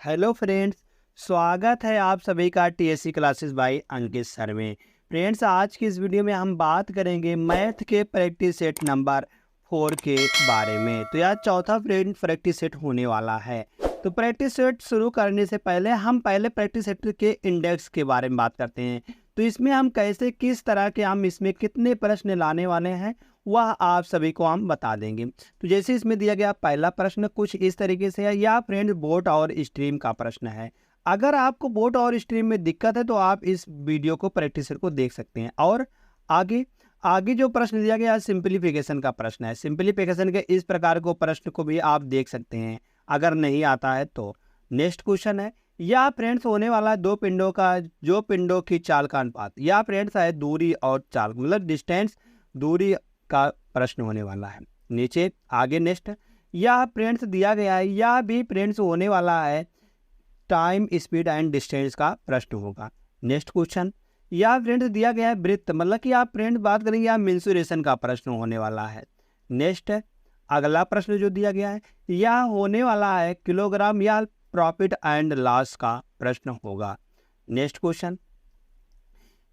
Hello friends, स्वागत है आप सभी का टीएससी क्लासेस बाय अंकित सर में। फ्रेंड्स, आज की इस वीडियो में हम बात करेंगे मैथ के प्रैक्टिस सेट नंबर 4 के बारे में। तो यह चौथा प्रैक्टिस सेट होने वाला है। तो प्रैक्टिस सेट शुरू करने से पहले हम प्रैक्टिस सेट के इंडेक्स के बारे में बात करते हैं। तो इसमें हम कैसे किस तरह के हम इसमें कितने प्रश्न लाने वाले हैं वह आप सभी को हम बता देंगे। तो जैसे इसमें दिया गया पहला प्रश्न कुछ इस तरीके से है, या फ्रेंड बोट और स्ट्रीम का प्रश्न है। अगर आपको बोट और स्ट्रीम में दिक्कत है तो आप इस वीडियो को प्रैक्टिस को देख सकते हैं। और आगे आगे जो प्रश्न दिया गया सिंपलीफिकेशन का प्रश्न है। सिंपलीफिकेशन के इस प्रकार को प्रश्न को भी आप देख सकते हैं अगर नहीं आता है तो। नेक्स्ट क्वेश्चन है, या फ्रेंड्स होने वाला है दो पिंडों का जो पिंडों की चाल का अनुपात, या फ्रेंड्स है दूरी और चाल मतलब डिस्टेंस दूरी का प्रश्न होने वाला है। नीचे आगे नेक्स्ट, या फ्रेंड्स दिया गया है, या भी फ्रेंड्स होने वाला है टाइम स्पीड एंड डिस्टेंस का प्रश्न होगा। नेक्स्ट क्वेश्चन, या फ्रेंड्स दिया गया है वृत्त मतलब कि आप फ्रेंड्स बात करेंगे या मेंसुरेशन का प्रश्न होने वाला है। नेक्स्ट अगला प्रश्न जो दिया गया है, या होने वाला है किलोग्राम या प्रॉफिट एंड लॉस का प्रश्न होगा। नेक्स्ट क्वेश्चन,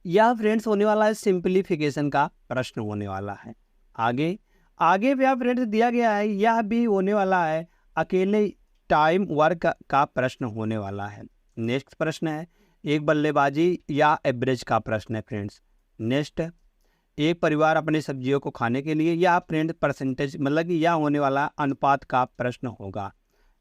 या फ्रेंड्स होने वाला है सिंपलीफिकेशन का प्रश्न होने वाला है। आगे भी फ्रेंड्स दिया गया है, यह भी होने वाला है अकेले टाइम वर्क का प्रश्न होने वाला है। नेक्स्ट प्रश्न है एक बल्लेबाजी या एवरेज का प्रश्न है फ्रेंड्स। नेक्स्ट एक परिवार अपने सब्जियों को खाने के लिए, या फ्रेंड्स परसेंटेज मतलब कि यह होने वाला अनुपात का प्रश्न होगा।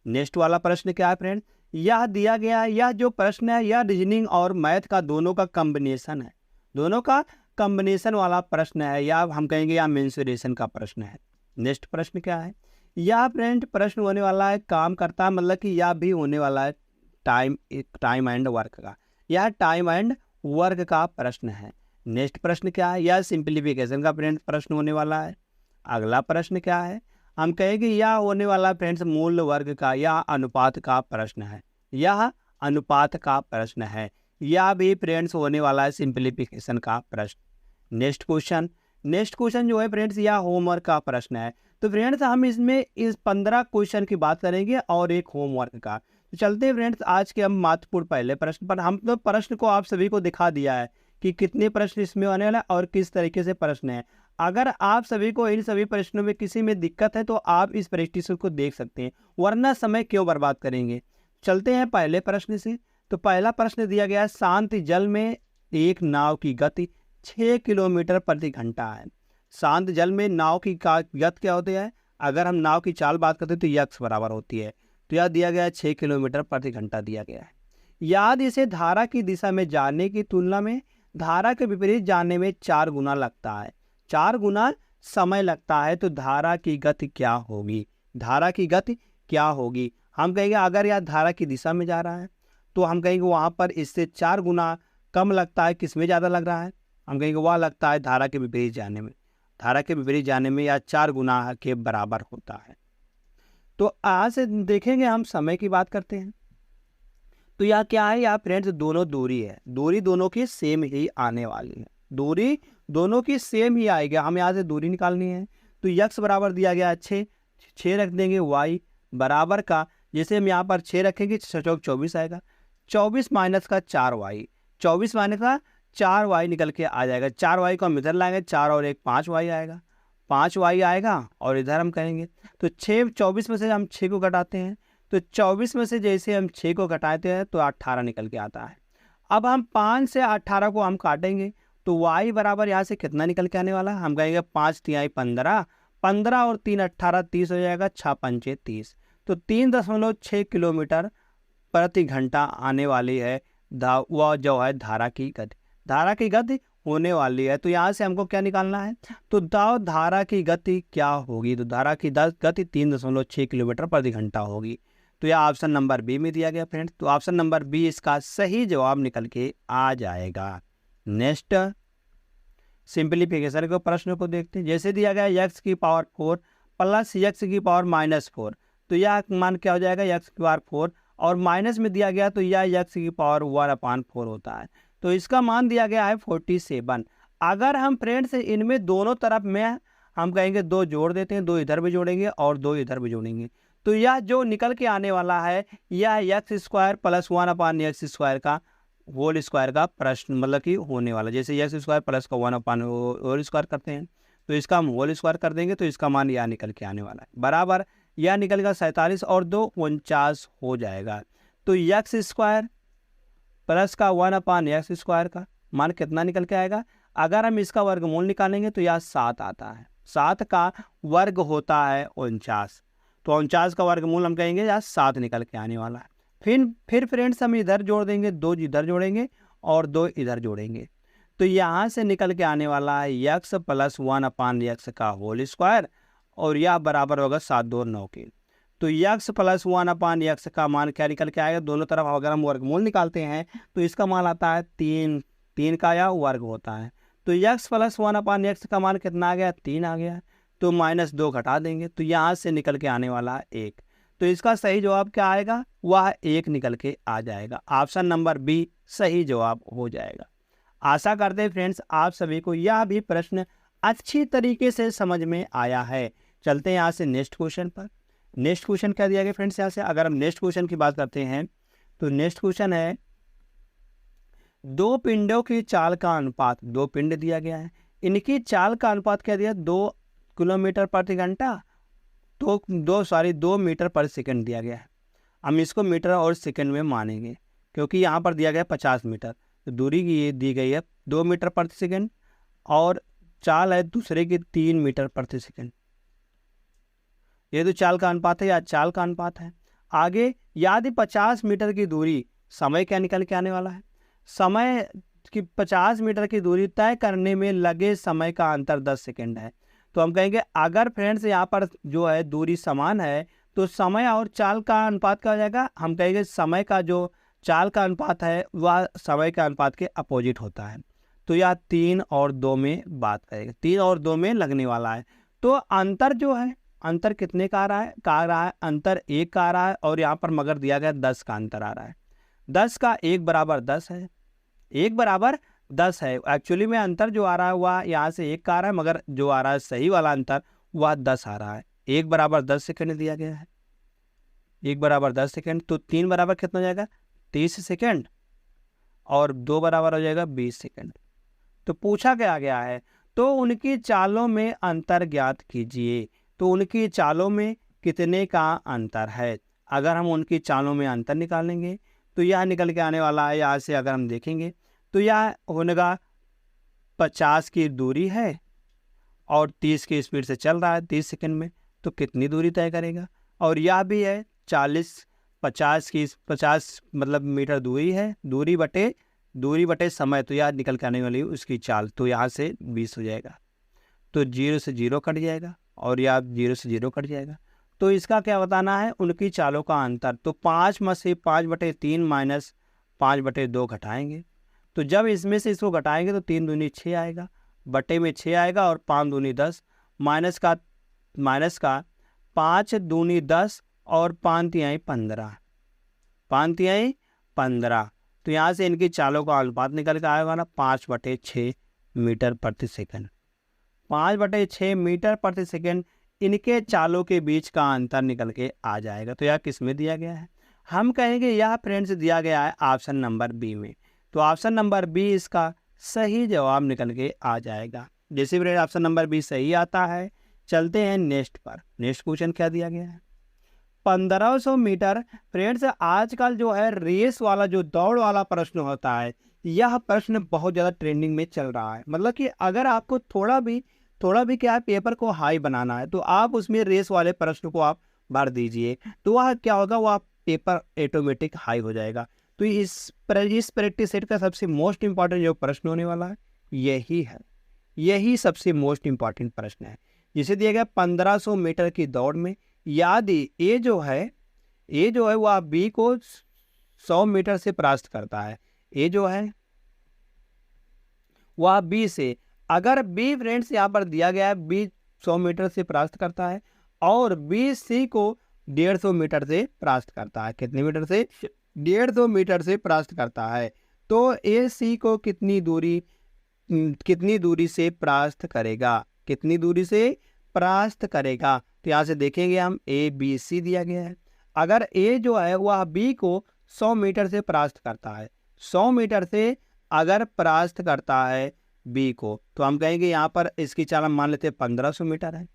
नेक्स्ट वाला प्रश्न क्या है फ्रेंड्स, यह दिया गया है, यह जो प्रश्न है यह रीजनिंग और मैथ का दोनों का कॉम्बिनेशन है, दोनों का कॉम्बिनेशन वाला प्रश्न है, या हम कहेंगे या मेंसुरेशन का प्रश्न है। नेक्स्ट प्रश्न क्या है, यह फ्रेंड प्रश्न होने वाला है काम करता मतलब कि यह भी होने वाला है टाइम एंड वर्क का, यह टाइम एंड वर्क का प्रश्न है। नेक्स्ट प्रश्न क्या है, यह सिंपलीफिकेशन का फ्रेंड प्रश्न होने वाला है। अगला प्रश्न क्या है, हम कहेंगे यह होने वाला फ्रेंड्स मूल वर्ग का या अनुपात का प्रश्न है, यह अनुपात का प्रश्न है। यह भी फ्रेंड्स होने वाला है सिंपलीफिकेशन का प्रश्न। नेक्स्ट क्वेश्चन जो है फ्रेंड्स यह होमवर्क का प्रश्न है। तो फ्रेंड्स हम इसमें इस 15 क्वेश्चन की बात करेंगे और एक होमवर्क का। तो चलते हैं फ्रेंड्स आज के हम महत्वपूर्ण पहले प्रश्न पर। हम तो प्रश्न को आप सभी को दिखा दिया है कि कितने प्रश्न इसमें आने वाला है और किस तरीके से प्रश्न है। अगर आप सभी को इन सभी प्रश्नों में किसी में दिक्कत है तो आप इस प्रैक्टिस को देख सकते हैं, वरना समय क्यों बर्बाद करेंगे। चलते हैं पहले प्रश्न से। तो पहला प्रश्न दिया गया है शांत जल में एक नाव की गति 6 किलोमीटर प्रति घंटा है। शांत जल में नाव की गति क्या होती है, अगर हम नाव की चाल बात करते हैं तो यक्स बराबर होती है। तो यह दिया गया है 6 किलोमीटर प्रति घंटा दिया गया है। याद इसे धारा की दिशा में जाने की तुलना में धारा के विपरीत जाने में 4 गुना लगता है, 4 गुना समय लगता है। तो धारा की गति क्या होगी, धारा की गति क्या होगी। हम कहेंगे अगर यह धारा की दिशा में जा रहा है तो हम कहेंगे वहाँ पर इससे 4 गुना कम लगता है। किस में ज़्यादा लग रहा है, हम कहेंगे वह लगता है धारा के विपरीत जाने में। धारा के विपरीत जाने में यह 4 गुना के बराबर होता है। तो आज से देखेंगे हम समय की बात करते हैं। तो यह क्या है, यह फ्रेंड्स दोनों दूरी है, दूरी दोनों की सेम ही आने वाली है, दूरी दोनों की सेम ही आएगी। हम यहाँ से दूरी निकालनी है। तो यक्स बराबर दिया गया 6 रख देंगे, वाई बराबर का जैसे हम यहाँ पर 6 रखेंगे 24 आएगा, 24 माइनस का 4y, 24 माइनस का 4y निकल के आ जाएगा। 4y को हम इधर लाएंगे, 4 और 1 5y आएगा, 5y आएगा और इधर हम करेंगे। तो 24 में से हम 6 को घटाते हैं। तो 24 में से जैसे हम 6 को घटाते हैं तो 18 निकल के आता है। अब हम 5 से 18 को हम काटेंगे तो y बराबर यहाँ से कितना निकल के आने वाला है, हम कहेंगे 5 तिहाई 15, 15 और 3 18 30 हो जाएगा, 6 पंचे 30। तो 3.6 किलोमीटर प्रति घंटा आने वाली है वह जो है धारा की गति, धारा की गति होने वाली है। तो यहाँ से हमको क्या निकालना है, तो धारा की गति क्या होगी, तो धारा की गति 3.6 किलोमीटर प्रति घंटा होगी। तो यह ऑप्शन नंबर बी में दिया गया फ्रेंड्स। तो ऑप्शन नंबर बी इसका सही जवाब निकल के आ जाएगा। नेक्स्ट सिंपलीफिकेशन के प्रश्न को देखते हैं। जैसे दिया गया x की पावर 4 प्लस x की पावर -4, तो यह मान क्या हो जाएगा, x की पावर 4 और माइनस में दिया गया तो यह x की पावर 1/4 होता है। तो इसका मान दिया गया है 47। अगर हम फ्रेंड्स इनमें दोनों तरफ में हम कहेंगे 2 जोड़ देते हैं, 2 इधर भी जोड़ेंगे और 2 इधर भी जोड़ेंगे, तो यह जो निकल के आने वाला है यह एक्स स्क्वायर प्लस 1/x² का होल स्क्वायर का प्रश्न मतलब कि होने वाला। जैसे एक्स स्क्वायर प्लस का 1/होल स्क्वायर करते हैं तो इसका हम होल स्क्वायर कर देंगे तो इसका मान यह निकल के आने वाला है बराबर यह निकलेगा 47 और 2 49 हो जाएगा। तो एक्स स्क्वायर प्लस का 1/x² का मान कितना निकल के आएगा। अगर हम इसका वर्गमूल निकालेंगे तो यह 7 आता है। 7 का वर्ग होता है 49, तो 49 का वर्गमूल हम कहेंगे यह 7 निकल के आने वाला है। फिर फ्रेंड्स हम इधर जोड़ देंगे, 2 इधर जोड़ेंगे और 2 इधर जोड़ेंगे तो यहाँ से निकल के आने वाला है x प्लस 1/x का होल स्क्वायर और यह बराबर होगा 7 2 9 के। तो x प्लस 1/x का मान क्या निकल के आएगा। दोनों तरफ अगर हम वर्गमूल निकालते हैं तो इसका मान आता है 3 का यह वर्ग होता है। तो x प्लस 1/x का मान कितना आ गया 3 आ गया। तो -2 घटा देंगे तो यहाँ से निकल के आने वाला है 1। तो इसका सही जवाब क्या आएगा वह 1 निकल के आ जाएगा। ऑप्शन नंबर बी सही जवाब हो जाएगा। आशा करते हैं फ्रेंड्स आप सभी को यह भी प्रश्न अच्छी तरीके से समझ में आया है। चलते हैं यहाँ से नेक्स्ट क्वेश्चन पर। नेक्स्ट क्वेश्चन क्या दिया गया फ्रेंड्स यहाँ से अगर हम नेक्स्ट क्वेश्चन की बात करते हैं तो नेक्स्ट क्वेश्चन है 2 पिंडों की चाल का अनुपात। 2 पिंड दिया गया है, इनकी चाल का अनुपात क्या दिया 2 किलोमीटर प्रति घंटा तो 2 मीटर पर सेकंड दिया गया है। हम इसको मीटर और सेकंड में मानेंगे क्योंकि यहाँ पर दिया गया 50 मीटर। तो दूरी की ये दी गई है 2 मीटर प्रति सेकंड और चाल है दूसरे की 3 मीटर प्रति सेकंड। ये तो चाल का अनुपात है या चाल का अनुपात है। आगे यदि 50 मीटर की दूरी, समय क्या निकल के आने वाला है। समय की 50 मीटर की दूरी तय करने में लगे समय का अंतर 10 सेकंड है। तो हम कहेंगे अगर फ्रेंड्स यहाँ पर जो है दूरी समान है तो समय और चाल का अनुपात क्या हो जाएगा। हम कहेंगे समय का जो चाल का अनुपात है वह समय के अनुपात के अपोजिट होता है। तो यह 3 और 2 में बात करेगा, 3 और 2 में लगने वाला है। तो अंतर जो है अंतर कितने का आ रहा है अंतर 1 का आ रहा है और यहाँ पर मगर दिया गया 10 का अंतर आ रहा है। 10 का 1 बराबर 10 है, 1 बराबर 10 है। एक्चुअली में अंतर जो आ रहा है वह यहाँ से 1 का आ रहा है मगर जो आ रहा है सही वाला अंतर वह 10 आ रहा है। 1 बराबर 10 सेकंड दिया गया है, 1 बराबर 10 सेकंड। तो 3 बराबर कितना हो जाएगा 30 सेकंड और 2 बराबर हो जाएगा 20 सेकंड। तो पूछा गया है तो उनकी चालों में अंतर ज्ञात कीजिए। तो उनकी चालों में कितने का अंतर है। अगर हम उनकी चालों में अंतर निकालेंगे तो यह निकल के आने वाला है। यहाँ से अगर हम देखेंगे तो यह होगा 50 की दूरी है और 30 की स्पीड से चल रहा है 30 सेकंड में, तो कितनी दूरी तय करेगा। और यह भी है 50 मतलब मीटर दूरी है, दूरी बटे समय, तो यह निकल के आने वाली उसकी चाल। तो यहाँ से 20 हो जाएगा तो 0 से 0 कट जाएगा और यह 0 से 0 कट जाएगा। तो इसका क्या बताना है उनकी चालों का अंतर। तो 5 में से 5/3 माइनस 5/2 घटाएंगे। तो जब इसमें से इसको घटाएंगे तो 3 दूनी 6 आएगा, बटे में 6 आएगा और 5 दूनी 10 माइनस का 5 दूनी 10 और 5 तिहाई 15, 5 तिहाई 15। तो यहाँ से इनकी चालों का अनुपात निकल के आएगा ना 5/6 मीटर प्रति सेकंड। 5/6 मीटर प्रति सेकंड इनके चालों के बीच का अंतर निकल के आ जाएगा। तो यह किस में दिया गया है। हम कहेंगे यह फ्रेंड्स दिया गया है ऑप्शन नंबर बी में। तो ऑप्शन नंबर बी इसका सही जवाब निकल के आ जाएगा। जैसे फ्रेंड ऑप्शन नंबर बी सही आता है। चलते हैं नेक्स्ट पर। नेक्स्ट क्वेश्चन क्या दिया गया है 1500 मीटर। फ्रेंड्स आजकल जो है रेस वाला जो दौड़ वाला प्रश्न होता है यह प्रश्न बहुत ज़्यादा ट्रेंडिंग में चल रहा है। मतलब कि अगर आपको थोड़ा भी क्या है पेपर को हाई बनाना है तो आप उसमें रेस वाले प्रश्न को आप भर दीजिए तो वह क्या होगा वह पेपर ऑटोमेटिक हाई हो जाएगा। तो इस प्रैक्टिस सेट का सबसे मोस्ट इंपॉर्टेंट जो प्रश्न होने वाला है यही सबसे मोस्ट इंपॉर्टेंट प्रश्न है। जिसे दिया गया 1500 मीटर की दौड़ में यदि ए जो है वह बी को 100 मीटर से परास्त करता है। ए जो है वह बी से, अगर बी फ्रेंड्स यहाँ पर दिया गया है बी 100 मीटर से परास्त करता है और बी सी को 150 मीटर से परास्त करता है। कितने मीटर से 150 मीटर से परास्त करता है। तो ए सी को कितनी दूरी से परास्त करेगा, कितनी दूरी से परास्त करेगा। तो यहाँ से देखेंगे हम ए बी सी दिया गया है। अगर ए जो है वह बी को 100 मीटर से परास्त करता है, 100 मीटर से अगर परास्त करता है बी को, तो हम कहेंगे यहाँ पर इसकी चाल हम मान लेते हैं 1500 मीटर है।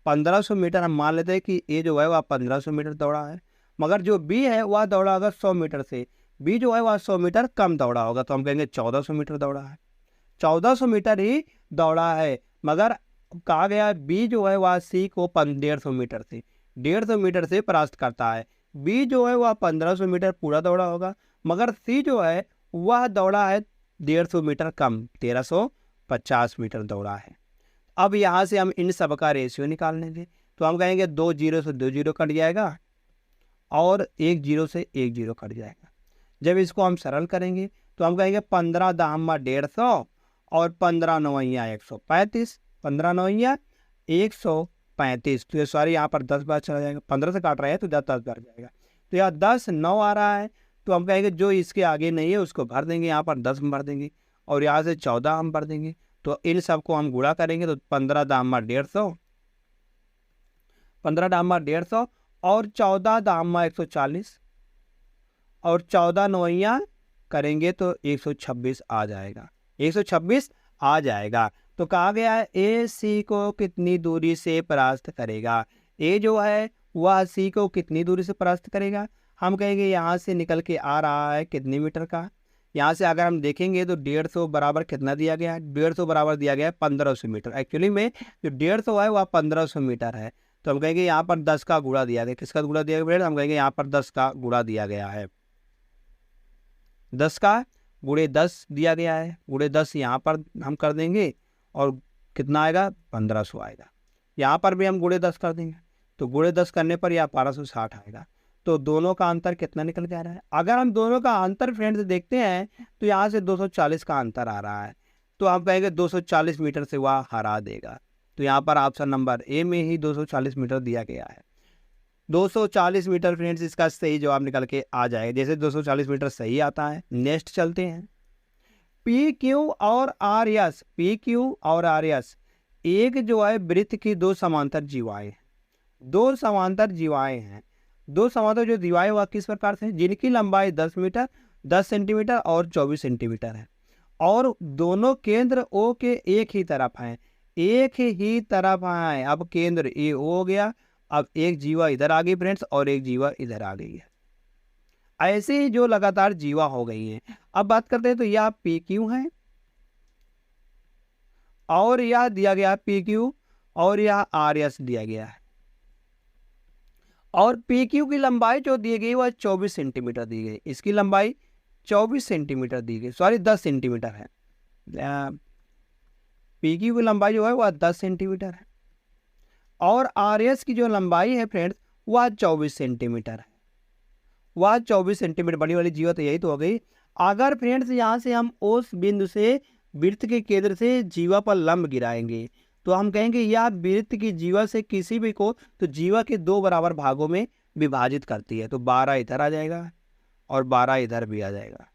1500 मीटर हम मान लेते हैं कि ए जो है वह 1500 मीटर दौड़ा है, मगर जो बी है वह दौड़ा होगा 100 मीटर से, बी जो है वह 100 मीटर कम दौड़ा होगा, तो हम कहेंगे 1400 मीटर दौड़ा है। 1400 मीटर ही दौड़ा है, मगर कहा गया है बी जो है वह सी को 150 मीटर से 150 मीटर से परास्त करता है। बी जो है वह 1500 मीटर पूरा दौड़ा होगा, मगर सी जो है वह दौड़ा है 150 मीटर कम, 1350 मीटर दौड़ा है। अब यहाँ से हम इन सब का रेशियो निकाल लेंगे, तो हम कहेंगे 2 जीरो से 2 जीरो कट जाएगा और 1 जीरो से 1 जीरो कट जाएगा। जब इसको हम सरल करेंगे तो हम कहेंगे 15 दाहमा 150 और 15 नवैया 135, 15 नवैया 135, तो ये सॉरी यहाँ पर 10 बार चला जाएगा, 15 से काट रहे हैं तो 10 बार जाएगा, तो यहाँ 10 9 आ रहा है, तो हम कहेंगे जो इसके आगे नहीं है उसको भर देंगे, यहाँ पर 10 भर देंगे और यहाँ से 14 हम भर देंगे। तो इन सबको हम गुणा करेंगे तो 15 दामा 150, 15 दामा 150 और 14 दामा 140 और 14 नवैया करेंगे तो 126 आ जाएगा, 126 आ जाएगा। तो कहा गया है ए सी को कितनी दूरी से परास्त करेगा, ए जो है वह सी को कितनी दूरी से परास्त करेगा। हम कहेंगे यहाँ से निकल के आ रहा है कितने मीटर का, यहाँ से अगर हम देखेंगे तो 150 बराबर कितना दिया गया है, 150 बराबर दिया गया है 1500 मीटर। एक्चुअली में जो 150 है वह 1500 मीटर है, तो हम कहेंगे यहाँ पर 10 का गुणा दिया गया। किसका गुणा दिया गया? हम कहेंगे यहाँ पर 10 का गुणा दिया गया है, 10 का गुणे 10 दिया गया है, गुणे 10 यहाँ पर हम कर देंगे और कितना आएगा 1500 आएगा। यहाँ पर भी हम गुणे 10 कर देंगे, तो गुणे 10 करने पर यह 1260 आएगा। तो दोनों का अंतर कितना निकल के आ रहा है? अगर हम दोनों का अंतर फ्रेंड्स देखते हैं तो यहाँ से 240 का अंतर आ रहा है, तो हम कहेंगे 240 मीटर से वह हरा देगा। तो यहाँ पर ऑप्शन नंबर ए में ही 240 मीटर दिया गया है, 240 मीटर फ्रेंड्स इसका सही जवाब निकल के आ जाएगा। जैसे 240 मीटर सही आता है, नेक्स्ट चलते हैं। पी क्यू और आर एस, पी क्यू और आर एस एक जो है वृत्त की दो समांतर जीवाएं हैं, दो समांतर जीवाएं हैं, दो समांतर जो जीवाएं वह किस प्रकार से, जिनकी लंबाई 10 मीटर 10 सेंटीमीटर और 24 सेंटीमीटर है और दोनों केंद्र ओ के एक ही तरफ हैं, एक ही तरफ हैं। अब केंद्र ए हो गया, अब एक जीवा इधर आ गई फ्रेंड्स और एक जीवा इधर आ गई है, ऐसे ही जो लगातार जीवा हो गई है। अब बात करते हैं तो यह पी क्यू है और यह दिया गया पी क्यू और यह आर एस दिया गया है, और पी क्यू की लंबाई जो दी गई वह 24 सेंटीमीटर दी गई, इसकी लंबाई 24 सेंटीमीटर दी गई, सॉरी 10 सेंटीमीटर है। पी क्यू की लंबाई जो है वह 10 सेंटीमीटर है और आर एस की जो लंबाई है फ्रेंड्स वह 24 सेंटीमीटर है, वह 24 सेंटीमीटर। बड़ी वाली जीवा तो यही तो हो गई। अगर फ्रेंड्स यहाँ से हम उस बिंदु से वृत्त के केंद्र से जीवा पर लंब गिराएंगे तो हम कहेंगे यह वृत्त की जीवा से किसी भी को तो जीवा के दो बराबर भागों में विभाजित करती है, तो 12 इधर आ जाएगा और 12 इधर भी आ जाएगा।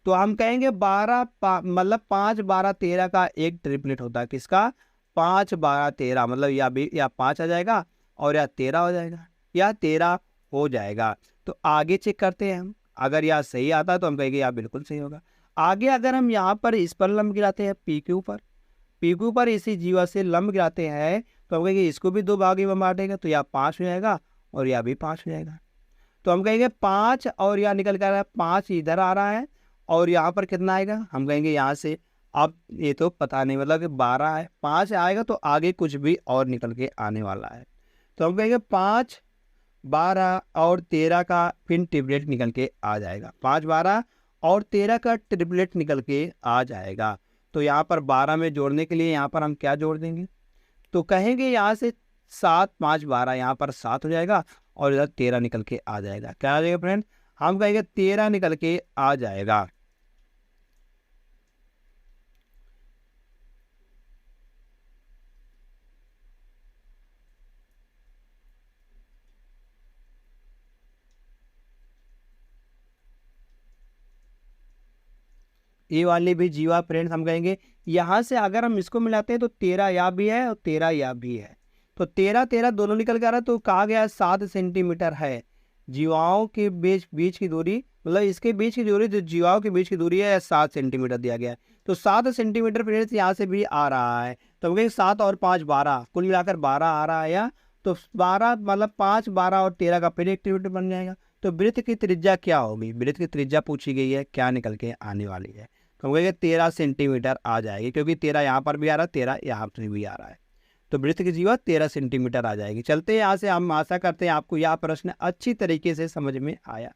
तो हम कहेंगे 12 मतलब 5 12 13 का एक ट्रिपलेट होता है, किसका? 5 12 13, मतलब या 5 आ जाएगा और या 13 हो जाएगा, या 13 हो जाएगा। तो आगे चेक करते हैं हम, अगर यह सही आता है तो हम कहेंगे यह बिल्कुल सही होगा। आगे अगर हम यहाँ पर इस पर लंब गिराते हैं पी क्यू पर, पी क्यू पर इसी जीवा से लंब गिराते हैं तो हम कहेंगे इसको भी दो भाग में बांटेगा, तो यह 5 हो जाएगा और यह भी 5 हो जाएगा। तो हम कहेंगे 5 और यह निकल कर आ रहा है 5 इधर आ रहा है और यहाँ पर कितना आएगा? हम कहेंगे यहाँ से, अब ये तो पता नहीं, मतलब कि 12 है, 5 आएगा तो आगे कुछ भी और निकल के आने वाला है। तो हम कहेंगे 5 12 और 13 का फिर ट्रिपलेट निकल के आ जाएगा, 5 12 और 13 का ट्रिपलेट निकल के आ जाएगा। तो यहाँ पर 12 में जोड़ने के लिए यहाँ पर हम क्या जोड़ देंगे? तो कहेंगे यहाँ से 7 5 12, यहाँ पर 7 हो जाएगा और इधर 13 निकल के आ जाएगा। क्या आ जाएगा फ्रेंड? हम कहेंगे 13 निकल के आ जाएगा। ये वाली भी जीवा फ्रेंड्स हम कहेंगे यहाँ से अगर हम इसको मिलाते हैं तो 13 या भी है और 13 या भी है, तो 13 13 दोनों निकल के आ रहा है, तो कहा गया 7 सेंटीमीटर है जीवाओं के बीच की दूरी, मतलब इसके बीच की दूरी जो जीवाओं के बीच की दूरी है 7 सेंटीमीटर दिया गया है। तो 7 सेंटीमीटर फ्रेंड्स यहाँ से भी आ रहा है, तो हम कहेंगे 7 और 5 12, कुल मिलाकर 12 आ रहा है या, तो 12 मतलब 5 12 और 13 का पेरिमीटर बन जाएगा। तो वृत्त की त्रिज्या क्या होगी, वृत्त की त्रिज्या पूछी गई है, क्या निकल के आने वाली है, तो हम कहेंगे 13 सेंटीमीटर आ जाएगी, क्योंकि 13 यहाँ पर भी आ रहा है, 13 यहाँ पर भी आ रहा है, तो वृत्त की जीवा 13 सेंटीमीटर आ जाएगी। चलते हैं यहाँ से, हम आशा करते हैं आपको यह प्रश्न अच्छी तरीके से समझ में आया है।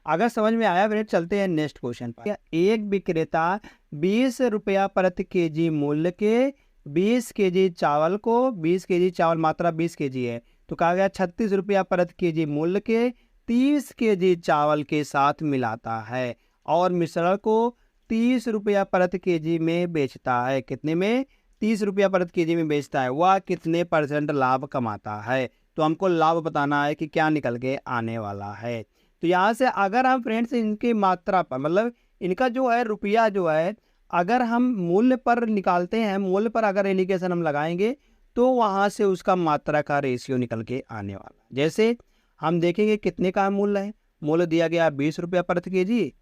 अगर समझ में आया फिर चलते हैं नेक्स्ट क्वेश्चन पर। एक विक्रेता 20 रुपया प्रति केजी मूल्य के 20 केजी चावल को, 20 केजी चावल मात्रा 20 केजी है, तो कहा गया 36 रुपया प्रति केजी मूल्य के 30 केजी चावल के साथ मिलाता है और मिश्रण को 30 रुपया प्रति केजी में बेचता है। कितने में? 30 रुपया प्रति केजी में बेचता है। वह कितने % लाभ कमाता है? तो हमको लाभ बताना है कि क्या निकल के आने वाला है। तो यहाँ से अगर हम फ्रेंड्स इनकी मात्रा पर, मतलब इनका जो है रुपया जो है, अगर हम मूल्य पर निकालते हैं, मूल्य पर अगर एलिगेशन हम लगाएंगे तो वहाँ से उसका मात्रा का रेशियो निकल के आने वाला। जैसे हम देखेंगे कितने का मूल्य है, मूल्य दिया गया 20 रुपया प्रति केजी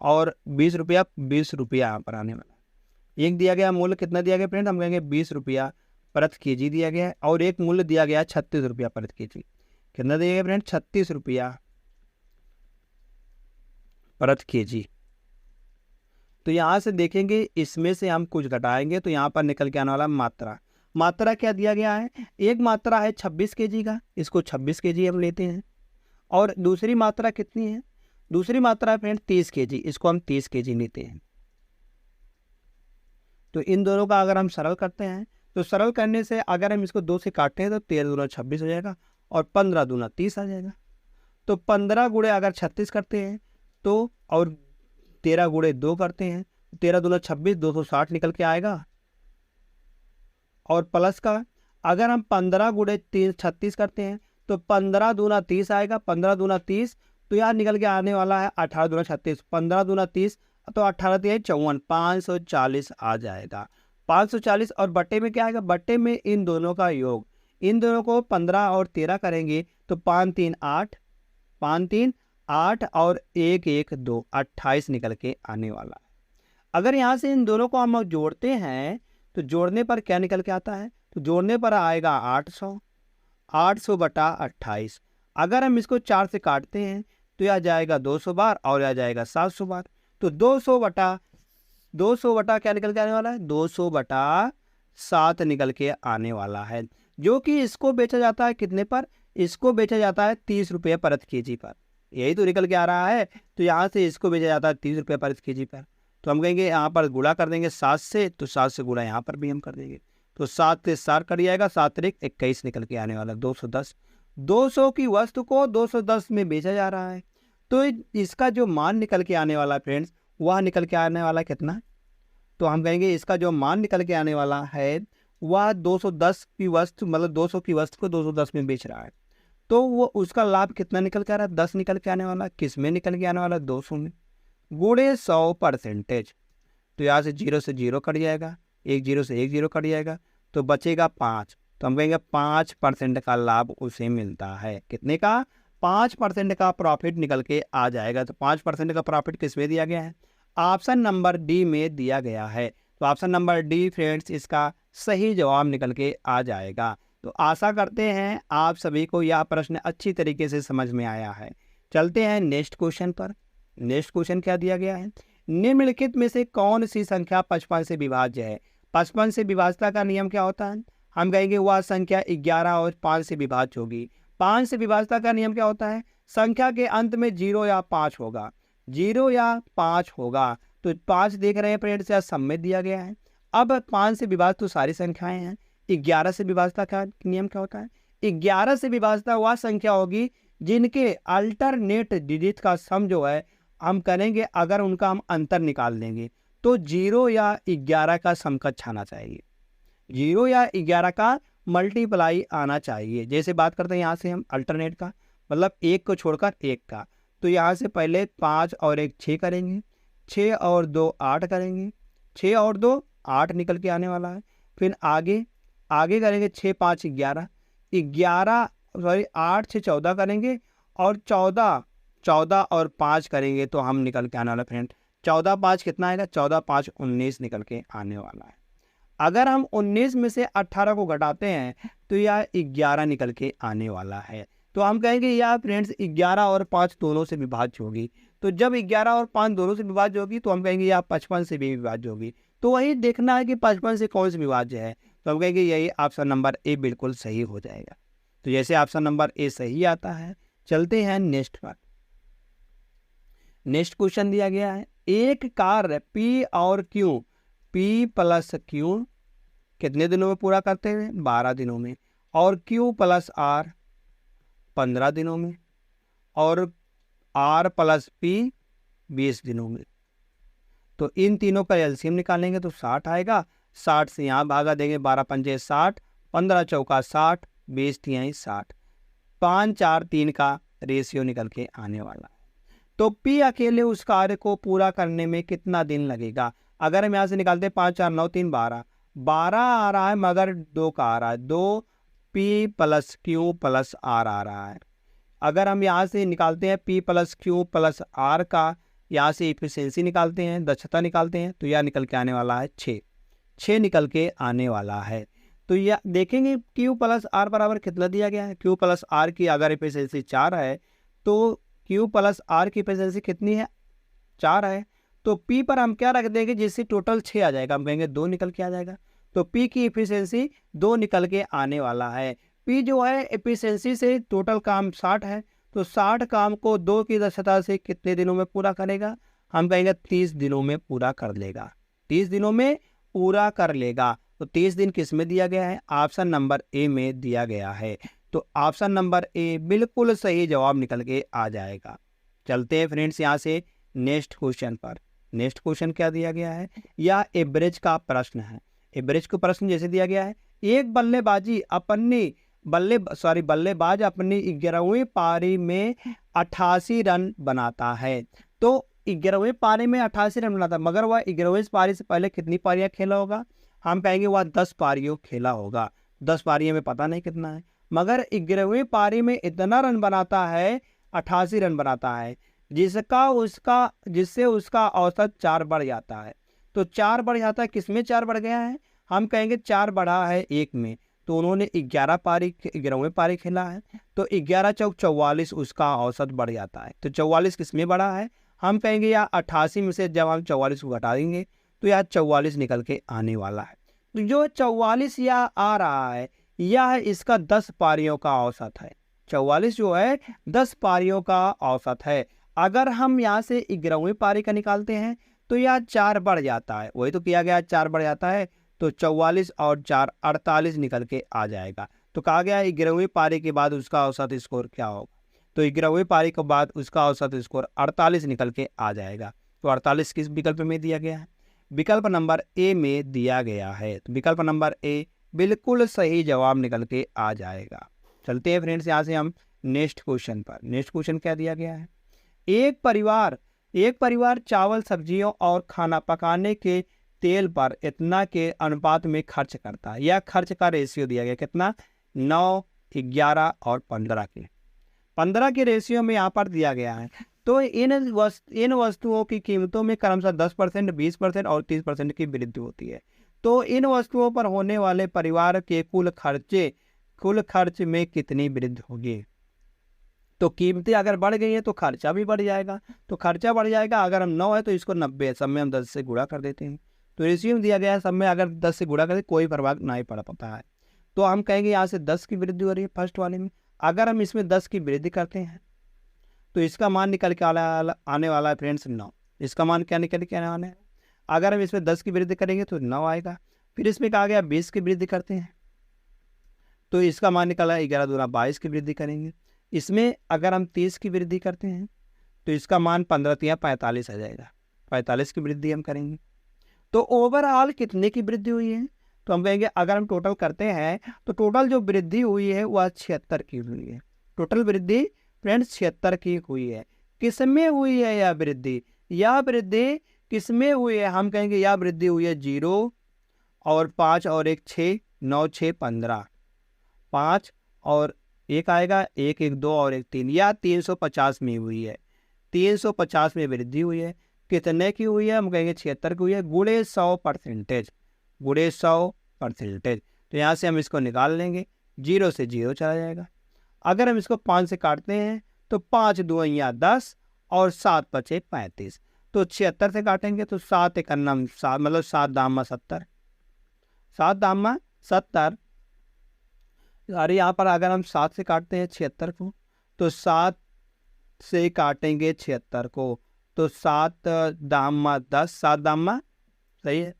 और 20 रुपया यहाँ पर आने वाला। एक दिया गया मूल्य कितना दिया गया फ्रेंड, हम कहेंगे 20 रुपया प्रति केजी दिया गया है, और एक मूल्य दिया गया 36 रुपया प्रति केजी। कितना दिया गया फ्रेंड? 36 रुपया प्रति केजी। तो यहाँ से देखेंगे इसमें से हम कुछ घटाएंगे तो यहाँ पर निकल के आने वाला मात्रा क्या दिया गया है, एक मात्रा है 26 केजी का, इसको 26 केजी हम लेते हैं, और दूसरी मात्रा कितनी है, दूसरी मात्रा है फ्रेंड 30 केजी, इसको हम 30 केजी लेते हैं। तो इन दोनों का अगर हम सरल करते हैं तो सरल करने से अगर हम इसको 2 से काटते हैं तो 13 दूना 26 हो जाएगा और 15 दूना 30 आ जाएगा। तो 15 गुणे अगर 36 करते हैं तो, और 13 गुणे 2 करते हैं, 13 दूना 26, 260 निकल के आएगा। और प्लस का अगर हम 15 गुणे 36 करते हैं तो 15 दूना 30 आएगा, 15 दूना 30, तो यार निकल के आने वाला है 18 दूना 36, 15 दूना 30, तो 18 3 54, 540 आ जाएगा। 540 और बट्टे में क्या आएगा, बट्टे में इन दोनों का योग, इन दोनों को 15 और 13 करेंगे तो 5 3 8, 5 3 8 और 1 1 2, 28 निकल के आने वाला है। अगर यहाँ से इन दोनों को हम जोड़ते हैं तो जोड़ने पर क्या निकल के आता है, तो जोड़ने पर आएगा 800 बटा 28। अगर हम इसको 4 से काटते हैं तो यह जाएगा 200 बार और यह जाएगा 700 बार। तो 200 बटा क्या निकल के आने वाला है, 200 बटा 7 निकल के आने वाला है, जो कि इसको बेचा जाता है कितने पर, इसको बेचा जाता है 30 रुपये प्रति केजी पर। यही तो निकल के आ रहा है। तो यहाँ से इसको बेचा जाता है 30 रुपये प्रति केजी पर। तो हम कहेंगे यहाँ पर गुणा कर देंगे 7 से, तो 7 से गुणा यहाँ पर भी हम कर देंगे, तो 7 से 4 कट जाएगा, 7 3 21 निकल के आने वाला 210। 200 की वस्तु को 210 में बेचा जा रहा है, तो इसका जो मान निकल के आने वाला फ्रेंड्स, वह निकल के आने वाला कितना, तो हम कहेंगे इसका जो मान निकल के आने वाला है वह 210 की वस्तु, मतलब 200 की वस्तु को 210 में बेच रहा है, तो वो उसका लाभ कितना निकल के आ रहा है, 10 निकल के आने वाला। किस में निकल के आने वाला, 200 में, गुणे 100%। तो यहाँ से 0 से 0 कट जाएगा, 1 0 से 1 0 कट जाएगा, तो बचेगा 5। तो हम कहेंगे 5% का लाभ उसे मिलता है। कितने का, 5% का प्रॉफिट निकल के आ जाएगा। तो 5% का प्रॉफिट किस में दिया गया है, ऑप्शन नंबर डी में दिया गया है। तो ऑप्शन नंबर डी फ्रेंड्स इसका सही जवाब निकल के आ जाएगा। तो आशा करते हैं आप सभी को यह प्रश्न अच्छी तरीके से समझ में आया है। चलते हैं नेक्स्ट क्वेश्चन पर। नेक्स्ट क्वेश्चन क्या दिया गया है, निम्नलिखित में से कौन सी संख्या 55 से विभाज्य है। 55 से विभाज्यता का नियम क्या होता है, हम कहेंगे वह संख्या 11 और 5 से विभाज्य होगी। 5 से विभाज्यता का नियम क्या होता है, संख्या के अंत में 0 या 5 होगा, 0 या 5 होगा। तो 5 देख रहे हैं फ्रेंड्स, या सब में दिया गया है। अब 5 से विभाज्य तो सारी संख्याएं हैं। 11 से विभाज्यता का नियम क्या होता है, 11 से विभाज्यता वह संख्या होगी जिनके अल्टरनेट डिजिट का सम जो है हम करेंगे, अगर उनका हम अंतर निकाल देंगे तो 0 या 11 का समकक्ष आना चाहिए, 0 या 11 का मल्टीप्लाई आना चाहिए। जैसे बात करते हैं यहाँ से हम अल्टरनेट का, मतलब 1 को छोड़कर 1 का, तो यहाँ से पहले 5 और 1 6 करेंगे, 6 और 2 8 करेंगे, 6 और 2 8 निकल के आने वाला है। फिर आगे करेंगे 6 5 11, 8 से 14 करेंगे और 14 और 5 करेंगे तो हम निकल के आने वाला फ्रेंड 14 5 कितना आएगा, 14 5 19 निकल के आने वाला है। अगर हम 19 में से 18 को घटाते हैं तो यह 11 निकल के आने वाला है। तो हम कहेंगे यह फ्रेंड्स 11 और 5 दोनों से विभाज्य होगी। तो जब 11 और 5 दोनों से विभाज्य होगी तो हम कहेंगे यह 55 से भी विभाज्य होगी। तो वही देखना है कि 55 से कौन से विभाज्य है। तो हम कहेंगे यही ऑप्शन नंबर ए बिल्कुल सही हो जाएगा। तो जैसे ऑप्शन नंबर ए सही आता है, चलते हैं नेक्स्ट पर। नेक्स्ट क्वेश्चन दिया गया है, एक कार्य P और Q, P प्लस Q कितने दिनों में पूरा करते हैं, 12 दिनों में, और Q प्लस R 15 दिनों में, और R प्लस P 20 दिनों में। तो इन तीनों का एलसीएम निकालेंगे तो 60 आएगा। 60 से यहाँ भागा देंगे, 12 पंजे 60, 15 चौका 60, 20 तिहाई 60, 5 4 3 का रेशियो निकल के आने वाला है। तो P अकेले उस कार्य को पूरा करने में कितना दिन लगेगा। अगर हम यहाँ से निकालते हैं 5 4 9 3 12 आ रहा है मगर 2 का आ रहा है, 2 P plus Q plus R आ रहा है। अगर हम यहाँ से निकालते हैं P plus Q plus R का, यहाँ से इफिशियंसी निकालते हैं, दक्षता निकालते हैं, तो यह निकल के आने वाला है 6 निकल के आने वाला है। तो यह देखेंगे Q प्लस R बराबर कितना दिया गया है। Q प्लस R की अगर इफिशियंसी 4 है तो Q प्लस R की इफिशियंसी कितनी है, 4 है। तो P पर हम क्या रख देंगे, जिससे टोटल 6 आ जाएगा, हम कहेंगे 2 निकल के आ जाएगा। तो P की इफिशियंसी 2 निकल के आने वाला है। P जो है इफिशियंसी से टोटल काम 60 है, तो 60 काम को 2 की दक्षता से कितने दिनों में पूरा करेगा, हम कहेंगे 30 दिनों में पूरा कर लेगा। 30 दिनों में पूरा कर लेगा। तो 30 दिन किस में दिया गया है, ऑप्शन नंबर ए में दिया गया है। तो ऑप्शन नंबर ए बिल्कुल सही जवाब निकल के आ जाएगा। चलते हैं फ्रेंड्स यहाँ से नेक्स्ट क्वेश्चन पर। नेक्स्ट क्वेश्चन क्या दिया गया है, यह एवरेज का प्रश्न है। एवरेज का प्रश्न जैसे दिया गया है, एक बल्लेबाज अपनी 11वीं पारी में 88 रन बनाता है। तो 11वीं पारी में 88 रन बनाता है, मगर वह 11वीं पारी से पहले कितनी पारियां खेला होगा, हम कहेंगे वह 10 पारियों खेला होगा। 10 पारियों में पता नहीं कितना है, मगर 11वीं पारी में इतना रन बनाता है, 88 रन बनाता है, जिससे उसका औसत 4 बढ़ जाता है। तो 4 बढ़ जाता है, किसमें 4 बढ़ गया है, हम कहेंगे 4 बढ़ा है 1 में। तो उन्होंने 11वीं पारी खेला है, तो 11 चौक 44 उसका औसत बढ़ जाता है। तो 44 किसमें बढ़ा है, हम कहेंगे या 88 में से जब हम 44 को घटा देंगे तो यह 44 निकल के आने वाला है। तो जो 44 यह आ रहा है, यह इसका 10 पारियों का औसत है। 44 जो है 10 पारियों का औसत है। अगर हम यहाँ से 11वीं पारी का निकालते हैं तो यह 4 बढ़ जाता है, वही तो किया गया, 4 बढ़ जाता है। तो 44 और 4 48 निकल के आ जाएगा। तो कहा गया 11वीं पारी के बाद उसका औसत स्कोर क्या होगा, तो 11वीं पारी के बाद उसका औसत स्कोर 48 निकल के आ जाएगा। तो 48 किस विकल्प में दिया गया है, विकल्प नंबर ए में दिया गया है। तो विकल्प नंबर ए बिल्कुल सही जवाब निकल के आ जाएगा। चलते हैं फ्रेंड्स यहाँ से हम नेक्स्ट क्वेश्चन पर। नेक्स्ट क्वेश्चन क्या दिया गया है, एक परिवार चावल सब्जियों और खाना पकाने के तेल पर इतना के अनुपात में खर्च करता है। यह खर्च का रेशियो दिया गया कितना, 9, 11 और 15 के रेशियो में यहाँ पर दिया गया है। तो इन वस्तुओं की कीमतों में क्रमशः 10%, 20% और 30% की वृद्धि होती है। तो इन वस्तुओं पर होने वाले परिवार के कुल खर्च में कितनी वृद्धि होगी। तो कीमतें अगर बढ़ गई हैं तो खर्चा भी बढ़ जाएगा। तो खर्चा बढ़ जाएगा, अगर हम 9 है तो इसको 90 है, सब में हम 10 से गुणा कर देते हैं। तो रेशियो में दिया गया है, सब में अगर 10 से गुणा करें कोई प्रभाव नहीं पड़ पाता है। तो हम कहेंगे यहाँ से 10 की वृद्धि हो रही है फर्स्ट वाले में। अगर हम इसमें 10 की वृद्धि करते हैं तो इसका मान निकल के आने वाला है फ्रेंड्स 9। इसका मान क्या निकल के आने वाला है, अगर हम इसमें 10 की वृद्धि करेंगे तो 9 आएगा। फिर इसमें कहा गया 20 की वृद्धि करते हैं तो इसका मान निकला 11 दूना 22 की वृद्धि करेंगे। इसमें अगर हम 30 की वृद्धि करते हैं तो इसका मान 15 तिया 45 आ जाएगा। 45 की वृद्धि हम करेंगे। तो ओवरऑल कितने की वृद्धि हुई है, तो हम कहेंगे अगर हम टोटल करते हैं तो टोटल जो वृद्धि हुई है वह 76 की हुई है। टोटल वृद्धि फ्रेंड्स 76 की हुई है। किसमें हुई है यह वृद्धि, यह वृद्धि किसमें हुई है, हम कहेंगे यह वृद्धि हुई है 0 और 5 और 1 6, 9 6 15, 5 और एक आएगा, एक एक दो और एक तीन, या 350 में हुई है, 350 में वृद्धि हुई है। कितने की हुई है? हम कहेंगे 76 की हुई है, गुणे 100%, गुणे 100%। तो यहाँ से हम इसको निकाल लेंगे, 0 से 0 चला जाएगा। अगर हम इसको 5 से काटते हैं तो 5 दूनिया 10 और 7 बचे 35। तो 76 से काटेंगे तो 7 एकन्नम 7, मतलब 7 दामा 70, 7 दामा 70। अरे यहाँ पर अगर हम 7 से काटते हैं 76 को, तो 7 से काटेंगे 76 को तो 7 दामा 10, 7 दामा, सही है,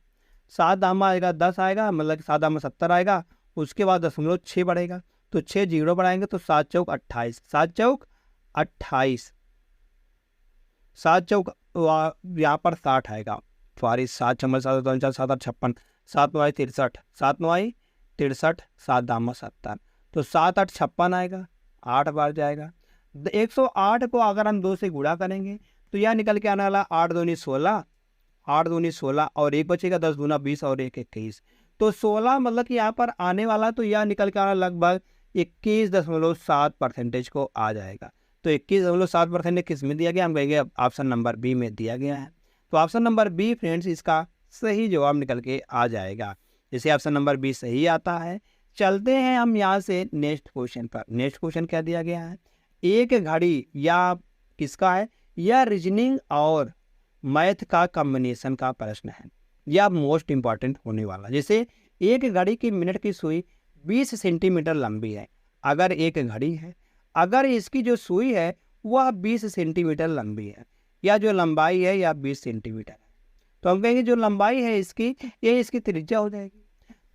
7 दामा आएगा 10 आएगा, मतलब 7 दामा 70 आएगा। उसके बाद 0.6 बढ़ेगा, तो 6 जीरो बढ़ाएंगे तो 7 चौक 28, 7 चौक 28, 7 चौक यहाँ पर 60 आएगा। सॉरी, 7 छम्बल 7 2 4 7 8 56, 7 9 63, 7 9 63, 7 दामा 70, तो 7 8 56 आएगा, 8 बार जाएगा। 108 को अगर हम 2 से गुणा करेंगे तो यह निकल के आने वाला 8 दूनी 16, 8 दूनी 16 और एक बचेगा 10 दूना 20 और एक 21, तो 16 मतलब कि यहाँ पर आने वाला, तो यह निकल के आना लगभग 21.7% को आ जाएगा। तो 21.7% किस में दिया गया? हम कहेंगे ऑप्शन नंबर बी में दिया गया है। तो ऑप्शन नंबर बी फ्रेंड्स इसका सही जवाब निकल के आ जाएगा। जैसे ऑप्शन नंबर बी सही आता है। चलते हैं हम यहाँ से नेक्स्ट क्वेश्चन पर। नेक्स्ट क्वेश्चन क्या दिया गया है? एक घड़ी या किसका है? यह रीजनिंग और मैथ का कॉम्बिनेशन का प्रश्न है, यह मोस्ट इंपॉर्टेंट होने वाला। जैसे एक घड़ी की मिनट की सुई 20 सेंटीमीटर लंबी है। अगर एक घड़ी है, अगर इसकी जो सुई है वह 20 सेंटीमीटर लंबी है, या जो लंबाई है या 20 सेंटीमीटर है, तो हम कहेंगे जो लंबाई है इसकी, ये इसकी त्रिज्या हो जाएगी।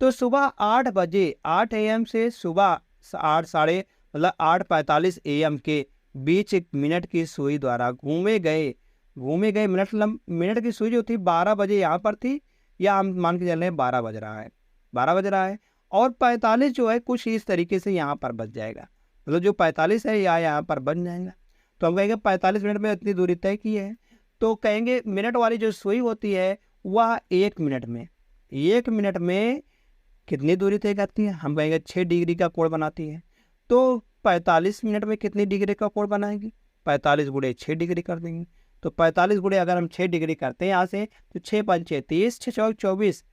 तो सुबह 8 बजे 8 AM से सुबह 8 साढ़े मतलब 8:45 AM के बीच एक मिनट की सुई द्वारा घूमे गए मिनट की सुई जो थी 12 बजे यहाँ पर थी, या हम मान के चल रहे हैं 12 बज रहा है, 12 बज रहा है, और 45 जो है कुछ इस तरीके से यहाँ पर बच जाएगा, मतलब जो 45 है या यहाँ पर बन जाएगा। तो हम कहेंगे 45 मिनट में इतनी दूरी तय की है, तो कहेंगे मिनट वाली जो सुई होती है वह 1 मिनट में कितनी दूरी तय करती है? हम कहेंगे 6 डिग्री का कोण बनाती है। तो 45 मिनट में कितनी डिग्री का कोण बनाएगी? 45 गुणे 6 डिग्री कर देंगे। तो 45 गुणे अगर हम 6 डिग्री करते हैं यहाँ से, तो 6 पंचे 30, 6 चौक 24,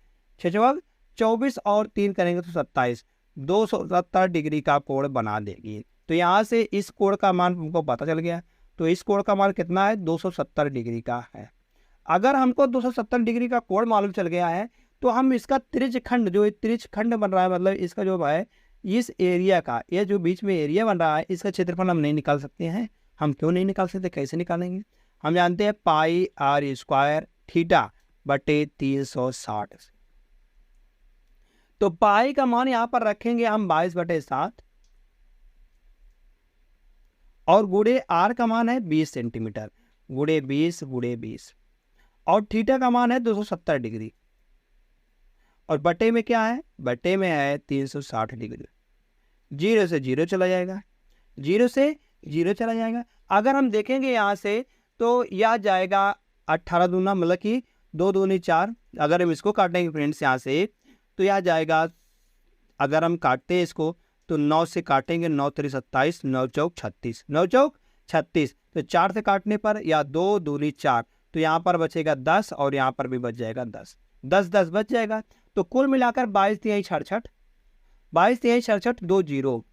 6 चौक 24 और 3 करेंगे तो 27, 270 डिग्री का कोण बना देगी। तो यहाँ से इस कोण का मान हमको पता चल गया। तो इस कोण का मान कितना है? 270 डिग्री का है। अगर हमको 270 डिग्री का कोण मालूम चल गया है, तो हम इसका त्रिज्यखंड, जो त्रिज्यखंड बन रहा है, मतलब इसका जो है इस एरिया का, ये जो बीच में एरिया बन रहा है, इसका क्षेत्रफल हम नहीं निकाल सकते हैं। हम क्यों नहीं निकाल सकते? कैसे निकालेंगे? हम जानते हैं पाई r स्क्वायर थीटा बटे 360। तो पाई का मान यहाँ पर रखेंगे हम 22/7 और गुणे r का मान है 20 सेंटीमीटर, गुणे 20 और थीटा का मान है 270 डिग्री, और बटे में क्या है? बटे में है 360 डिग्री। 0 से 0 चला जाएगा, 0 से 0 चला जाएगा। अगर हम देखेंगे यहाँ से तो यह जाएगा 18 दूना, मतलब कि 2 दूनी 4। अगर हम इसको काटेंगे फ्रेंड्स यहाँ से, तो यह जाएगा, अगर हम काटते हैं इसको तो 9 से काटेंगे, 9 3 27, 9 चौक 36, 9 चौक 36। तो 4 से काटने पर या 2 दूनी 4, तो यहाँ पर बचेगा 10 और यहाँ पर भी बच जाएगा 10, 10 10 बच जाएगा। तो कुल मिलाकर 22 तिहाई 66, 22 तिहाई 66, 2 जीरो,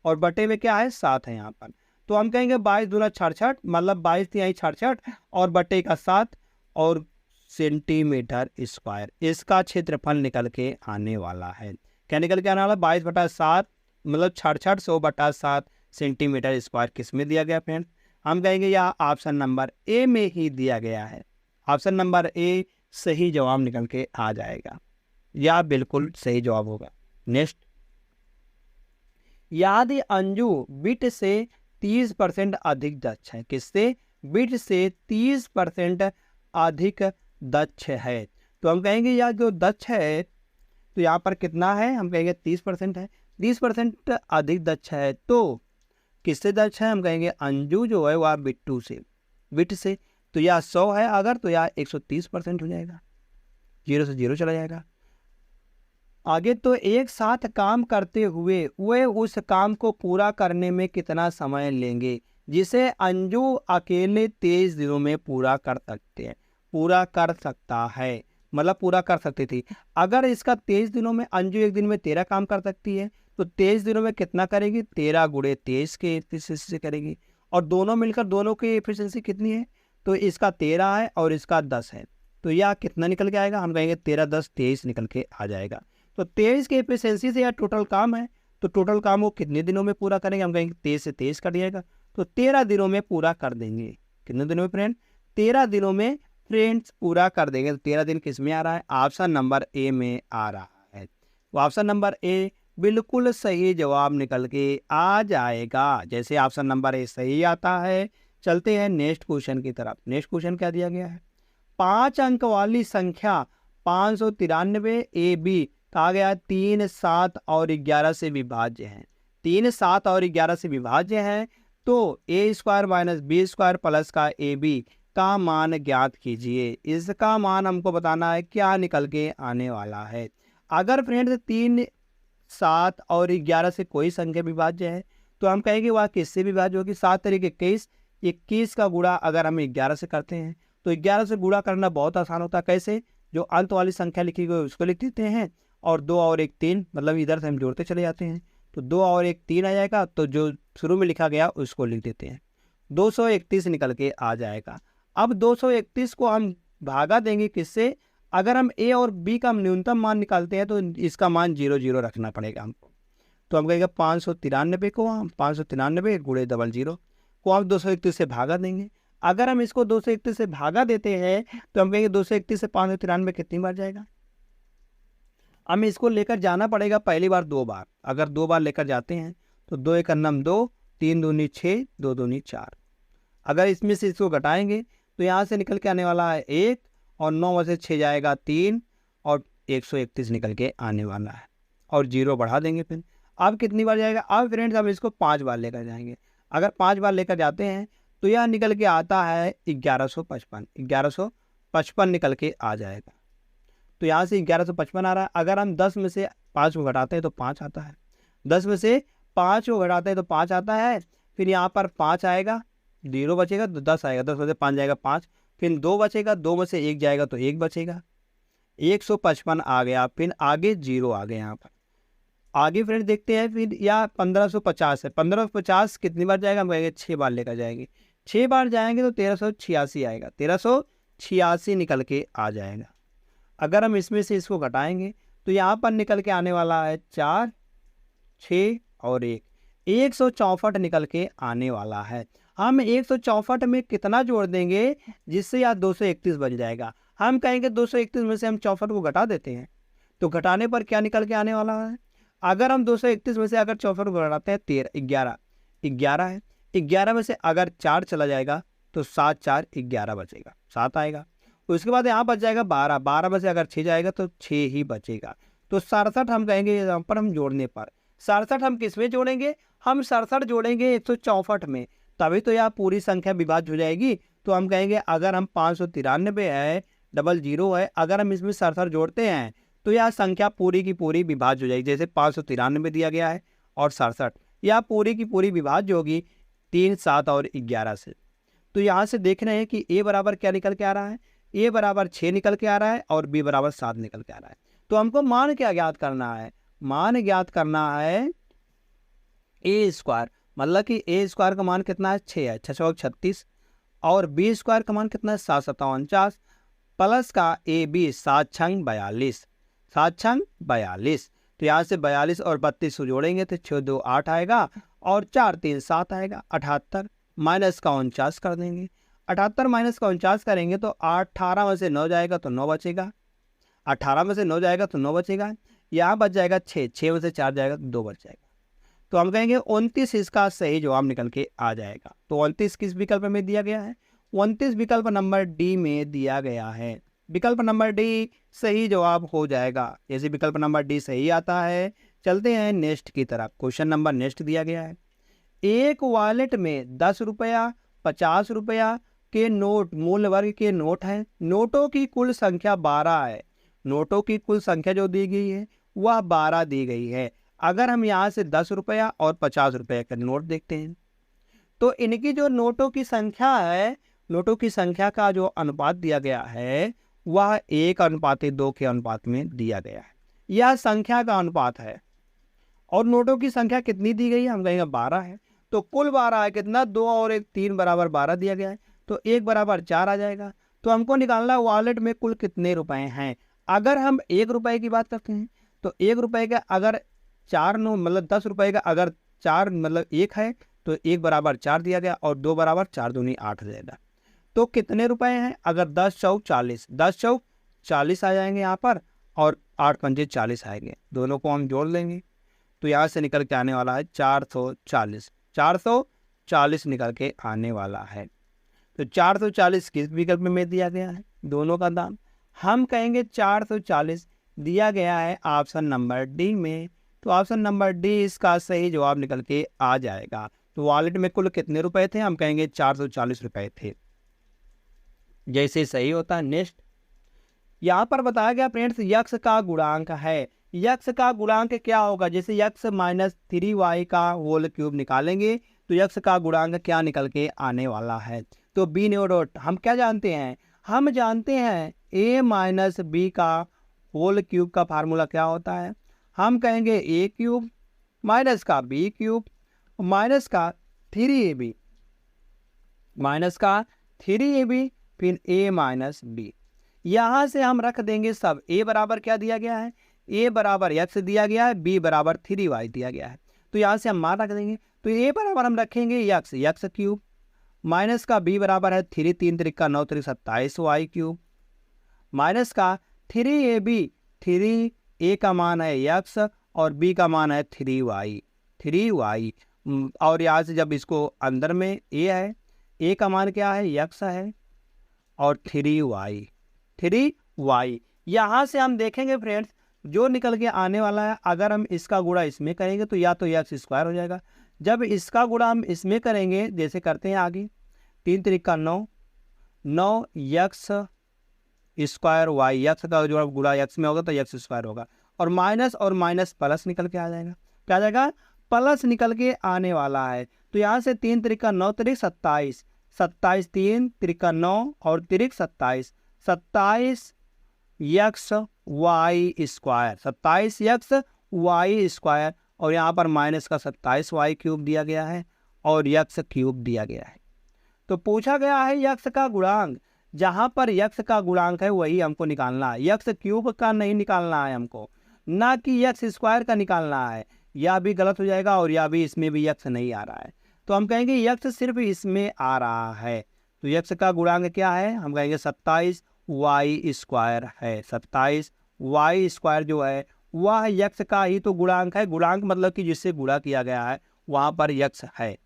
और बटे में क्या है? 7 है यहाँ पर। तो हम कहेंगे 22 दूना 66, मतलब 22 तिहाई 66 और बटे का 7 और सेंटीमीटर स्क्वायर, इसका क्षेत्रफल निकल के आने वाला है। क्या निकल के आने वाला? 22/7 मतलब 66 100/7 सेंटीमीटर स्क्वायर। किस में दिया गया फ्रेंड? हम कहेंगे यह ऑप्शन नंबर ए में ही दिया गया है। ऑप्शन नंबर ए सही जवाब निकल के आ जाएगा, यह बिल्कुल सही जवाब होगा। नेक्स्ट, यदि अंजू बिट से 30% अधिक दक्ष है, किससे? बिट से 30% अधिक दक्ष है, तो हम कहेंगे यह जो दक्ष है, तो यहाँ पर कितना है? हम कहेंगे 30% है। 30% अधिक दक्ष है तो किससे दक्ष है? हम कहेंगे अंजू जो है वह बिट्टू से, बिट से। तो यह 100 है अगर, तो यह 130% हो जाएगा, 0 से 0 चला जाएगा। आगे तो एक साथ काम करते हुए वे उस काम को पूरा करने में कितना समय लेंगे, जिसे अंजू अकेले 23 दिनों में पूरा कर सकते हैं, पूरा कर सकता है, मतलब पूरा कर सकती थी। अगर इसका 23 दिनों में अंजू एक दिन में 13 काम कर सकती है तो 23 दिनों में कितना करेगी, 13 गुणे 23 के एफिशिएंसी से करेगी। और दोनों मिलकर दोनों की एफिशिएंसी कितनी है, तो इसका 13 है और इसका 10 है, तो यह कितना निकल के आएगा, हम कहेंगे 13 10 23 निकल के आ जाएगा। तो 23 की एफिशिएंसी से यह टोटल काम है, तो टोटल काम वो कितने दिनों में पूरा करेंगे, हम कहेंगे 23 से 23 कट जाएगा, तो 13 दिनों में पूरा कर देंगे। कितने दिनों में फ्रेंड, 13 दिनों में फ्रेंड्स पूरा कर देंगे। तो 13 दिन किस में आ रहा है, ऑप्शन नंबर ए में आ रहा है। तो ऑप्शन नंबर ए बिल्कुल सही जवाब निकल के आ जाएगा। जैसे ऑप्शन नंबर ए सही आता है, चलते हैं नेक्स्ट क्वेश्चन की तरफ। नेक्स्ट क्वेश्चन क्या दिया गया है, 5 अंक वाली संख्या 593 ए बी कहा गया 3, 7 और 11 से विभाज्य है। 3, 7 और 11 से विभाज्य है, तो A square minus B square plus का ए बी का मान ज्ञात कीजिए। इसका मान हमको बताना है क्या निकल के आने वाला है। अगर फ्रेंड्स 3, 7 और 11 से कोई संख्या विभाज्य है तो हम कहेंगे वह किससे विभाज्य होगी, 7 तरीके 21, 21 का गुणा अगर हम 11 से करते हैं तो 11 से गुणा करना बहुत आसान होता है। कैसे, जो अंत वाली संख्या लिखी गई उसको लिख देते हैं और 2 और 1 3, मतलब इधर से हम जोड़ते चले जाते हैं, तो 2 और 1 3 आ जाएगा, तो जो शुरू में लिखा गया उसको लिख देते हैं, 231 निकल के आ जाएगा। अब 231 को हम भागा देंगे किससे, अगर हम ए और बी का न्यूनतम मान निकालते हैं तो इसका मान 0 0 रखना पड़ेगा हमको। तो हम कहेंगे 593 को हम 593 गुणे 00 को हम 231 से भागा देंगे। अगर हम इसको 231 से भागा देते हैं तो हम कहेंगे 231 से 593 कितनी बार जाएगा, हमें इसको लेकर जाना पड़ेगा पहली बार 2 बार। अगर 2 बार लेकर जाते हैं तो 2 1 9 2, 3 दूनी 6, 2 दूनी 4। अगर इसमें से इसको घटाएंगे तो यहाँ से निकल के आने वाला है 1 और 9 में से 6 जाएगा 3 और 131 निकल के आने वाला है, और 0 बढ़ा देंगे फिर। अब कितनी बार जाएगा, अब फ्रेंड्स हम इसको 5 बार लेकर जाएंगे। अगर 5 बार लेकर जाते हैं तो यह निकल के आता है 1155 निकल के आ जाएगा। तो यहाँ से 1155 आ रहा है। अगर हम 10 में से 5 को घटाते हैं तो 5 आता है, 10 में से 5 को घटाते हैं तो 5 आता है, फिर यहाँ पर 5 आएगा, 0 बचेगा तो 10 आएगा, 10 में से 5 जाएगा 5, फिर 2 बचेगा, 2 में से 1 जाएगा तो 1 बचेगा, 155 आ गया, फिर आगे 0 आ गया। यहाँ पर आगे फ्रेंड देखते हैं, फिर या 1550 है, 1550 कितनी बार जाएगा, हम कहेंगे 6 बार लेकर जाएंगे, 6 बार जाएंगे तो 1386 आएगा, 1386 निकल के आ जाएगा। अगर हम इसमें से इसको घटाएंगे तो यहाँ पर निकल के आने वाला है 4, 6 और 1, 164 निकल के आने वाला है। हम 164 में कितना जोड़ देंगे जिससे यह 231 बच जाएगा, हम कहेंगे 231 में से हम 64 को घटा देते हैं, तो घटाने पर क्या निकल के आने वाला है। अगर हम 231 में से अगर 64 को घटाते हैं 11 है, 11 में से अगर 4 चला जाएगा तो 7 4 11 बचेगा, 7 आएगा। उसके बाद यहाँ बच जाएगा 12, 12 में से अगर 6 जाएगा तो 6 ही बचेगा, तो 67 हम कहेंगे यहाँ पर हम जोड़ने पर। 67 हम किस में जोड़ेंगे, हम 67 जोड़ेंगे 164 में, तभी तो यह पूरी संख्या विभाज्य हो जाएगी। तो हम कहेंगे अगर हम 593 है 00 है, अगर हम इसमें 67 जोड़ते हैं तो यह संख्या पूरी की पूरी विभाज्य हो जाएगी। जैसे 593 दिया गया है और 67, यह पूरी की पूरी विभाज्य होगी 3, 7 और 11 से। तो यहाँ से देख रहे हैं कि ए बराबर क्या निकल के आ रहा है, ए बराबर 6 निकल के आ रहा है और बी बराबर 7 निकल के आ रहा है। तो हमको मान क्या ज्ञात करना है, मान ज्ञात करना है ए स्क्वायर, मतलब कि ए स्क्वायर का मान कितना है 6 है, 6 36, और बी स्क्वायर का मान कितना है 7 7 49, प्लस का ए बी 7 6 42, 7 6 42। तो यहाँ से 42 और 32 को जोड़ेंगे तो 6 2 8 आएगा और 4 3 7 आएगा, 78 माइनस का 49 कर देंगे, 78 माइनस का 49 करेंगे तो 18 में से 9 जाएगा तो 9 बचेगा, 18 में से 9 जाएगा तो 9 बचेगा, यहाँ बच जाएगा 6, 6 में से 4 जाएगा तो 2 बच जाएगा। तो हम कहेंगे 29 इसका सही जवाब निकल के आ जाएगा। तो 29 किस विकल्प में दिया गया है, 29 विकल्प नंबर डी में दिया गया है। विकल्प नंबर डी सही जवाब हो जाएगा। जैसे विकल्प नंबर डी सही आता है, चलते हैं नेक्स्ट की तरफ। क्वेश्चन नंबर नेक्स्ट दिया गया है, एक वॉलेट में 10 रुपया 50 रुपया के नोट मूल वर्ग के नोट हैं, नोटों की कुल संख्या 12 है। नोटों की कुल संख्या जो दी गई है वह 12 दी गई है। अगर हम यहाँ से 10 रुपया और 50 रुपये का नोट देखते हैं तो इनकी जो नोटों की संख्या है, नोटों की संख्या का जो अनुपात दिया गया है वह 1:2 के अनुपात में दिया गया है। यह संख्या का अनुपात है और नोटों की संख्या कितनी दी गई है, हम कहेंगे 12 है। तो कुल 12 है, कितना 2 और 1 3 बराबर 12 दिया गया है, तो 1 बराबर 4 आ जाएगा। तो हमको निकालना है वॉलेट में कुल कितने रुपए हैं। अगर हम 1 रुपए की बात करते हैं तो 1 रुपए का अगर 4 नो मतलब 10 रुपए का अगर 4 मतलब 1 है तो 1 बराबर 4 दिया गया और 2 बराबर 4 दूनी 8 हो जाएगा। तो कितने रुपए हैं, अगर 10 चौक 40, 10 चौक 40 आ जाएंगे यहाँ पर और 8 पंजे 40 आएंगे, दोनों को हम जोड़ लेंगे तो यहाँ से निकल के आने वाला है 440, 440 निकल के आने वाला है। तो 440 किस विकल्प में दिया गया है, दोनों का दाम हम कहेंगे 440 दिया गया है ऑप्शन नंबर डी में। तो ऑप्शन नंबर डी इसका सही जवाब निकल के आ जाएगा। तो वॉलेट में कुल कितने रुपए थे, हम कहेंगे 440 रुपए थे, जैसे सही होता है। नेक्स्ट यहाँ पर बताया गया फ्रेंड्स यक्स का गुणांक है। यक्स का गुणांक क्या होगा, जैसे यक्स -3y का होल क्यूब निकालेंगे तो यक्स का गुणांक क्या निकल के आने वाला है। तो बी नो डॉट हम क्या जानते हैं, हम जानते हैं a माइनस बी का होल क्यूब का फार्मूला क्या होता है, हम कहेंगे a क्यूब माइनस का b क्यूब माइनस का 3ab माइनस का 3ab फिर a माइनस बी। यहाँ से हम रख देंगे सब, a बराबर क्या दिया गया है, a बराबर x दिया गया है, b बराबर 3y दिया गया है। तो यहाँ से हम मान रख देंगे। तो a बराबर हम रखेंगे x क्यूब माइनस का b बराबर है 3 3 त्रिका 9 त्रिक 27 y क्यूब माइनस का 3ab, 3a का मान है x और b का मान है 3y। और यहाँ से जब इसको अंदर में a है, a का मान क्या है x है और 3y। यहाँ से हम देखेंगे फ्रेंड्स जो निकल के आने वाला है, अगर हम इसका गुणा इसमें करेंगे तो या तो x स्क्वायर हो जाएगा। जब इसका गुणा हम इसमें करेंगे जैसे करते हैं आगे, 3 Trika 9 x square y, x का जो गुणा x में होगा तो x स्क्वायर होगा और माइनस प्लस निकल के आ जाएगा। क्या आ जाएगा, प्लस निकल के आने वाला है। तो यहाँ से 3 त्रिका 9 त्रिक 27, 27 3 त्रिका 9 और त्रिक 27, 27 x y square, 27 x y square और यहाँ पर माइनस का 27 y क्यूब दिया गया है और x क्यूब दिया गया है। तो पूछा गया है x का गुणांक, जहाँ पर x का गुणांक है वही हमको निकालना है, x क्यूब का नहीं निकालना है हमको, ना कि x स्क्वायर का निकालना है। यह भी गलत हो जाएगा और या भी इसमें भी x नहीं आ रहा है। तो हम कहेंगे x सिर्फ इसमें आ रहा है। तो x का गुणांक क्या है, हम कहेंगे 27 y स्क्वायर है। 27 y स्क्वायर जो है वह x का ही तो गुणांक है। गुणांक मतलब कि जिससे गुणा किया गया है वहाँ पर x है।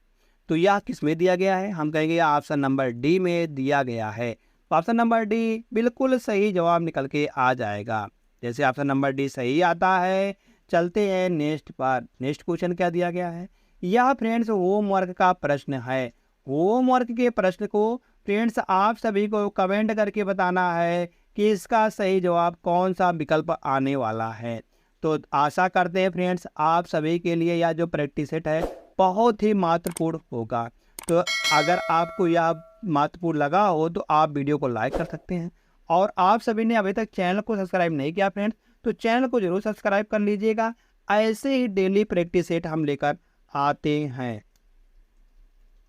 तो यह किस में दिया गया है, हम कहेंगे ऑप्शन नंबर डी में दिया गया है। तो ऑप्शन नंबर डी बिल्कुल सही जवाब निकल के आ जाएगा। जैसे ऑप्शन नंबर डी सही आता है, चलते हैं नेक्स्ट पर। नेक्स्ट क्वेश्चन क्या दिया गया है, यह फ्रेंड्स होमवर्क का प्रश्न है। होमवर्क के प्रश्न को फ्रेंड्स आप सभी को कमेंट करके बताना है कि इसका सही जवाब कौन सा विकल्प आने वाला है। तो आशा करते हैं फ्रेंड्स आप सभी के लिए यह जो प्रैक्टिस सेट है बहुत ही महत्वपूर्ण होगा। तो अगर आपको यह महत्वपूर्ण लगा हो तो आप वीडियो को लाइक कर सकते हैं और आप सभी ने अभी तक चैनल को सब्सक्राइब नहीं किया फ्रेंड्स तो चैनल को जरूर सब्सक्राइब कर लीजिएगा। ऐसे ही डेली प्रैक्टिस सेट हम लेकर आते हैं।